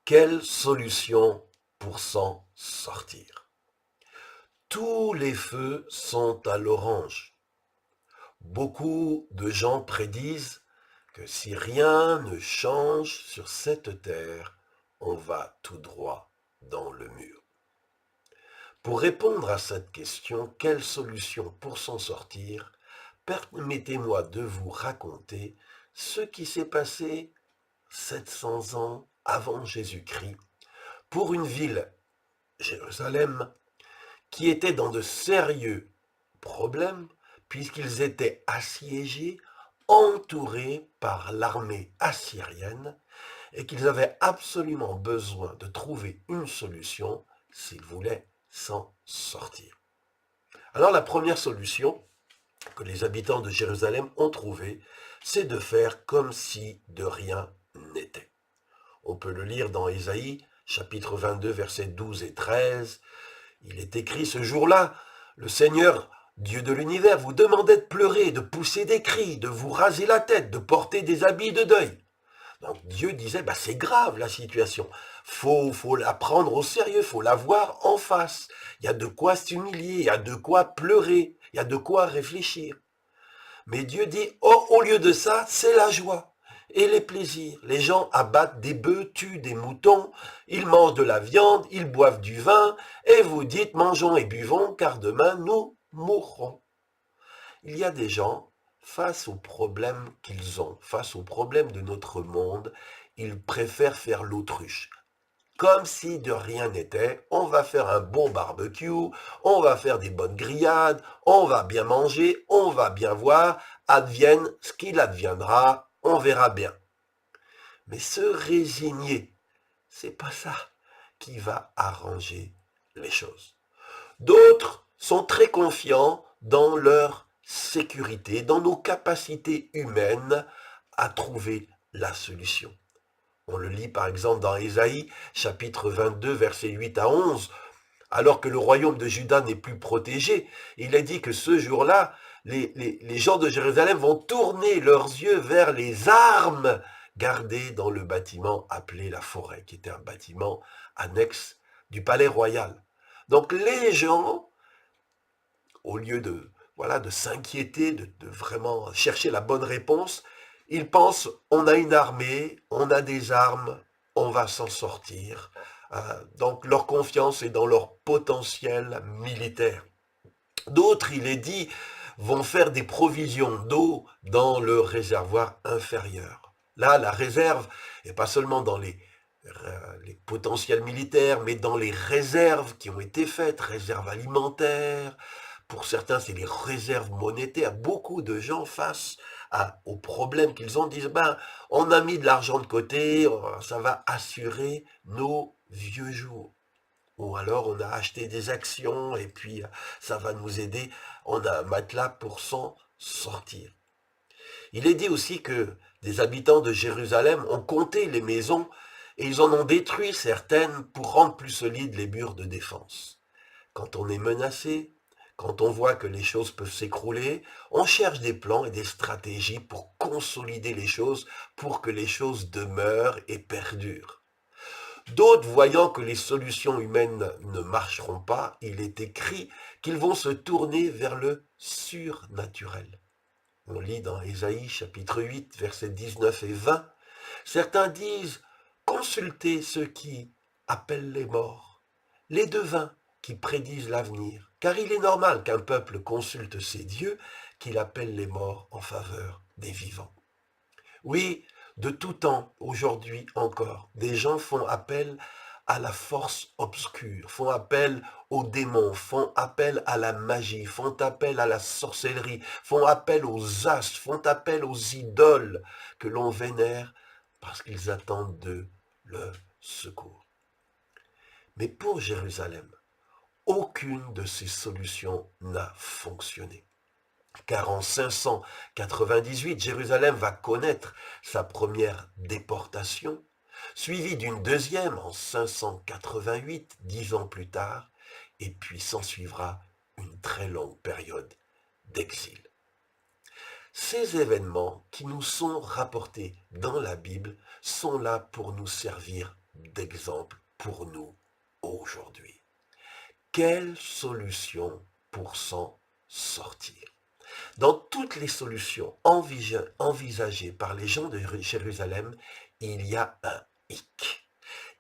Quelle solution pour s'en sortir? Tous les feux sont à l'orange. Beaucoup de gens prédisent que si rien ne change sur cette terre, on va tout droit dans le mur. Pour répondre à cette question, quelle solution pour s'en sortir? Permettez-moi de vous raconter ce qui s'est passé 700 ans avant Jésus-Christ pour une ville, Jérusalem, qui était dans de sérieux problèmes puisqu'ils étaient assiégés, entourés par l'armée assyrienne et qu'ils avaient absolument besoin de trouver une solution s'ils voulaient s'en sortir. Alors la première solution que les habitants de Jérusalem ont trouvée, c'est de faire comme si de rien n'était. On peut le lire dans Ésaïe, chapitre 22, versets 12 et 13. Il est écrit ce jour-là, le Seigneur, Dieu de l'univers, vous demandait de pleurer, de pousser des cris, de vous raser la tête, de porter des habits de deuil. Donc Dieu disait, c'est grave la situation. Faut la prendre au sérieux, faut la voir en face. Il y a de quoi s'humilier, il y a de quoi pleurer, il y a de quoi réfléchir. Mais Dieu dit, oh, au lieu de ça, c'est la joie et les plaisirs. Les gens abattent des bœufs, tuent des moutons, ils mangent de la viande, ils boivent du vin, et vous dites, mangeons et buvons, car demain nous mourrons. Il y a des gens, face aux problèmes qu'ils ont, face aux problèmes de notre monde, ils préfèrent faire l'autruche. Comme si de rien n'était, on va faire un bon barbecue, on va faire des bonnes grillades, on va bien manger, on va bien voir, advienne ce qu'il adviendra, on verra bien. Mais se résigner, c'est pas ça qui va arranger les choses. D'autres sont très confiants dans leur sécurité, dans nos capacités humaines à trouver la solution. On le lit par exemple dans Ésaïe, chapitre 22, versets 8 à 11. Alors que le royaume de Juda n'est plus protégé, il est dit que ce jour-là, les gens de Jérusalem vont tourner leurs yeux vers les armes gardées dans le bâtiment appelé la forêt, qui était un bâtiment annexe du palais royal. Donc les gens, au lieu de s'inquiéter, de vraiment chercher la bonne réponse, ils pensent, on a une armée, on a des armes, on va s'en sortir. Donc leur confiance est dans leur potentiel militaire. D'autres, il est dit, vont faire des provisions d'eau dans le réservoir inférieur. Là, la réserve, et pas seulement dans les potentiels militaires, mais dans les réserves qui ont été faites, réserves alimentaires. Pour certains, c'est les réserves monétaires. Beaucoup de gens face aux problèmes qu'ils ont disent, on a mis de l'argent de côté, ça va assurer nos vieux jours. Ou alors on a acheté des actions et puis ça va nous aider. On a un matelas pour s'en sortir. Il est dit aussi que des habitants de Jérusalem ont compté les maisons et ils en ont détruit certaines pour rendre plus solides les murs de défense. Quand on est menacé, quand on voit que les choses peuvent s'écrouler, on cherche des plans et des stratégies pour consolider les choses, pour que les choses demeurent et perdurent. D'autres, voyant que les solutions humaines ne marcheront pas, il est écrit qu'ils vont se tourner vers le surnaturel. On lit dans Ésaïe chapitre 8, versets 19 et 20. Certains disent, consultez ceux qui appellent les morts, les devins qui prédisent l'avenir, car il est normal qu'un peuple consulte ses dieux, qu'il appelle les morts en faveur des vivants. Oui, de tout temps, aujourd'hui encore, des gens font appel à la force obscure, font appel aux démons, font appel à la magie, font appel à la sorcellerie, font appel aux astres, font appel aux idoles que l'on vénère parce qu'ils attendent de le secours. Mais pour Jérusalem, aucune de ces solutions n'a fonctionné. Car en 598, Jérusalem va connaître sa première déportation, suivie d'une deuxième en 588, 10 ans plus tard, et puis s'ensuivra une très longue période d'exil. Ces événements qui nous sont rapportés dans la Bible sont là pour nous servir d'exemple pour nous aujourd'hui. Quelle solution pour s'en sortir? Dans toutes les solutions envisagées par les gens de Jérusalem, il y a un hic.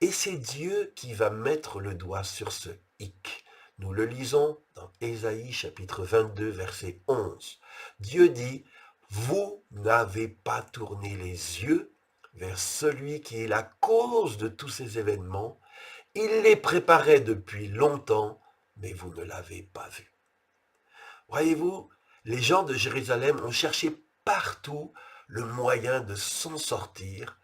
Et c'est Dieu qui va mettre le doigt sur ce hic. Nous le lisons dans Ésaïe chapitre 22, verset 11. Dieu dit, « Vous n'avez pas tourné les yeux vers celui qui est la cause de tous ces événements. Il les préparait depuis longtemps, mais vous ne l'avez pas vu. » Voyez-vous, les gens de Jérusalem ont cherché partout le moyen de s'en sortir,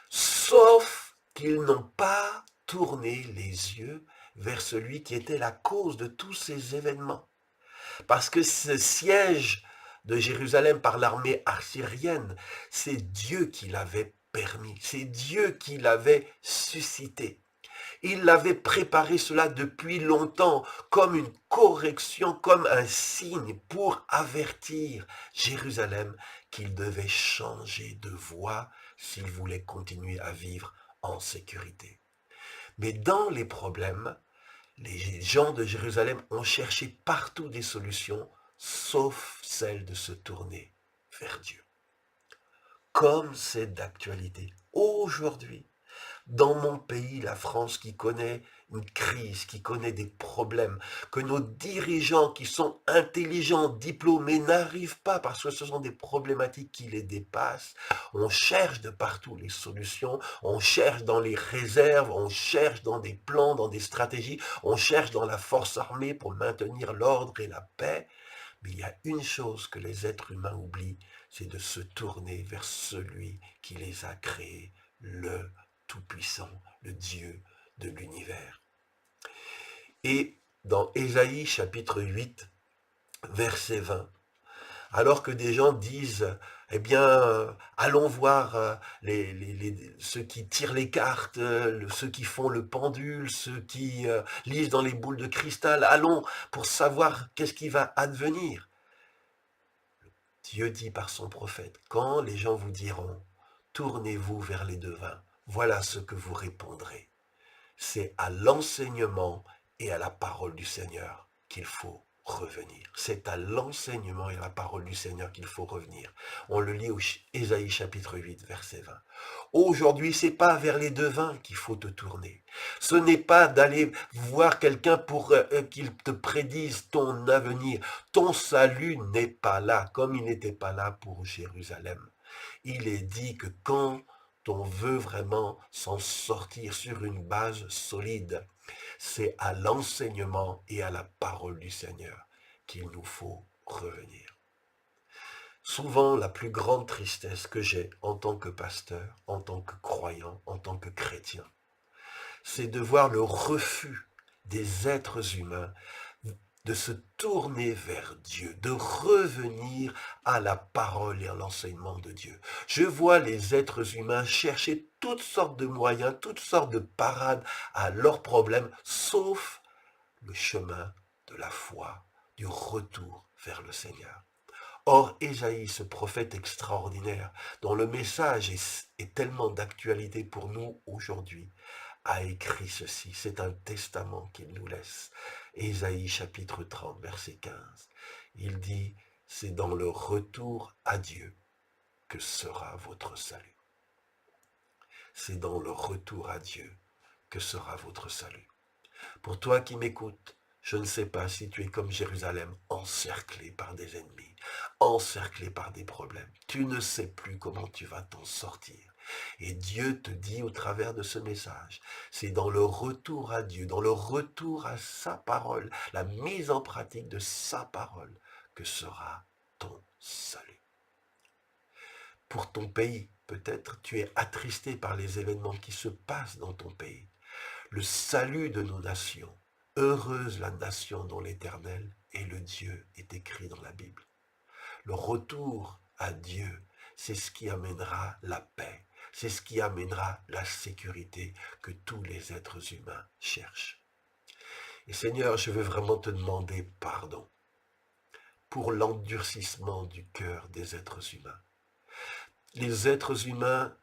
sauf qu'ils n'ont pas tourné les yeux vers celui qui était la cause de tous ces événements. Parce que ce siège de Jérusalem par l'armée assyrienne, c'est Dieu qui l'avait permis, c'est Dieu qui l'avait suscité. Il avait préparé cela depuis longtemps comme une correction, comme un signe pour avertir Jérusalem qu'il devait changer de voie s'il voulait continuer à vivre en sécurité. Mais dans les problèmes, les gens de Jérusalem ont cherché partout des solutions, sauf celle de se tourner vers Dieu. Comme c'est d'actualité aujourd'hui, dans mon pays, la France, qui connaît une crise, qui connaît des problèmes, que nos dirigeants qui sont intelligents, diplômés, n'arrivent pas parce que ce sont des problématiques qui les dépassent. On cherche de partout les solutions, on cherche dans les réserves, on cherche dans des plans, dans des stratégies, on cherche dans la force armée pour maintenir l'ordre et la paix. Mais il y a une chose que les êtres humains oublient, c'est de se tourner vers celui qui les a créés, le Tout-Puissant, le Dieu de l'univers. Et dans Ésaïe chapitre 8, verset 20, alors que des gens disent, eh bien, allons voir ceux qui tirent les cartes, ceux qui font le pendule, ceux qui lisent dans les boules de cristal, allons pour savoir qu'est-ce qui va advenir. Dieu dit par son prophète, quand les gens vous diront, tournez-vous vers les devins, voilà ce que vous répondrez. C'est à l'enseignement et à la parole du Seigneur qu'il faut revenir. C'est à l'enseignement et à la parole du Seigneur qu'il faut revenir. On le lit au Ésaïe chapitre 8, verset 20. Aujourd'hui, c'est pas vers les devins qu'il faut te tourner. Ce n'est pas d'aller voir quelqu'un pour qu'il te prédise ton avenir. Ton salut n'est pas là, comme il n'était pas là pour Jérusalem. Il est dit que quand on veut vraiment s'en sortir sur une base solide, c'est à l'enseignement et à la parole du Seigneur qu'il nous faut revenir. Souvent, la plus grande tristesse que j'ai en tant que pasteur, en tant que croyant, en tant que chrétien, c'est de voir le refus des êtres humains de se tourner vers Dieu, de revenir à la parole et à l'enseignement de Dieu. Je vois les êtres humains chercher toutes sortes de moyens, toutes sortes de parades à leurs problèmes, sauf le chemin de la foi, du retour vers le Seigneur. Or, Ésaïe, ce prophète extraordinaire, dont le message est tellement d'actualité pour nous aujourd'hui, a écrit ceci. C'est un testament qu'il nous laisse. Ésaïe chapitre 30, verset 15. Il dit, c'est dans le retour à Dieu que sera votre salut. C'est dans le retour à Dieu que sera votre salut. Pour toi qui m'écoutes, je ne sais pas si tu es comme Jérusalem, encerclé par des ennemis, encerclé par des problèmes. Tu ne sais plus comment tu vas t'en sortir. Et Dieu te dit au travers de ce message, c'est dans le retour à Dieu, dans le retour à sa parole, la mise en pratique de sa parole, que sera ton salut. Pour ton pays, peut-être tu es attristé par les événements qui se passent dans ton pays. Le salut de nos nations, heureuse la nation dont l'Éternel est le Dieu, est écrit dans la Bible. Le retour à Dieu, c'est ce qui amènera la paix, c'est ce qui amènera la sécurité que tous les êtres humains cherchent. Et Seigneur, je veux vraiment te demander pardon pour l'endurcissement du cœur des êtres humains. Les êtres humains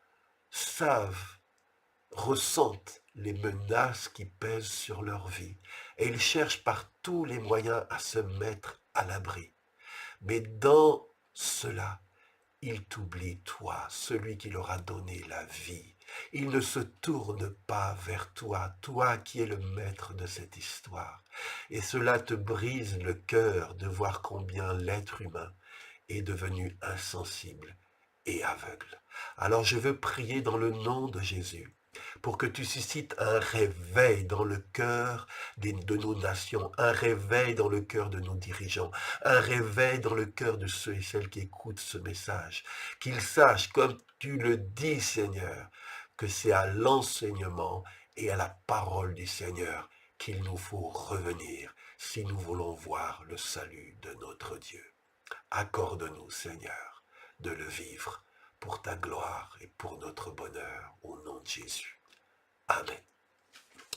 savent ressentent les menaces qui pèsent sur leur vie et ils cherchent par tous les moyens à se mettre à l'abri. Mais dans cela, ils t'oublient, toi, celui qui leur a donné la vie. Ils ne se tournent pas vers toi, toi qui es le maître de cette histoire. Et cela te brise le cœur de voir combien l'être humain est devenu insensible et aveugle. Alors je veux prier dans le nom de Jésus pour que tu suscites un réveil dans le cœur de nos nations, un réveil dans le cœur de nos dirigeants, un réveil dans le cœur de ceux et celles qui écoutent ce message, qu'ils sachent, comme tu le dis, Seigneur, que c'est à l'enseignement et à la parole du Seigneur qu'il nous faut revenir si nous voulons voir le salut de notre Dieu. Accorde-nous, Seigneur, de le vivre pour ta gloire et pour notre bonheur, au nom de Jésus. Amen.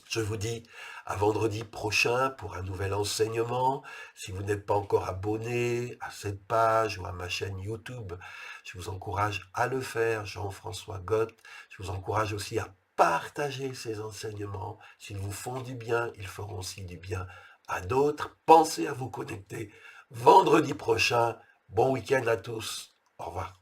Je vous dis à vendredi prochain pour un nouvel enseignement. Si vous n'êtes pas encore abonné à cette page ou à ma chaîne YouTube, je vous encourage à le faire, Jean-François Gott. Je vous encourage aussi à partager ces enseignements. S'ils vous font du bien, ils feront aussi du bien à d'autres. Pensez à vous connecter vendredi prochain. Bon week-end à tous. Au revoir.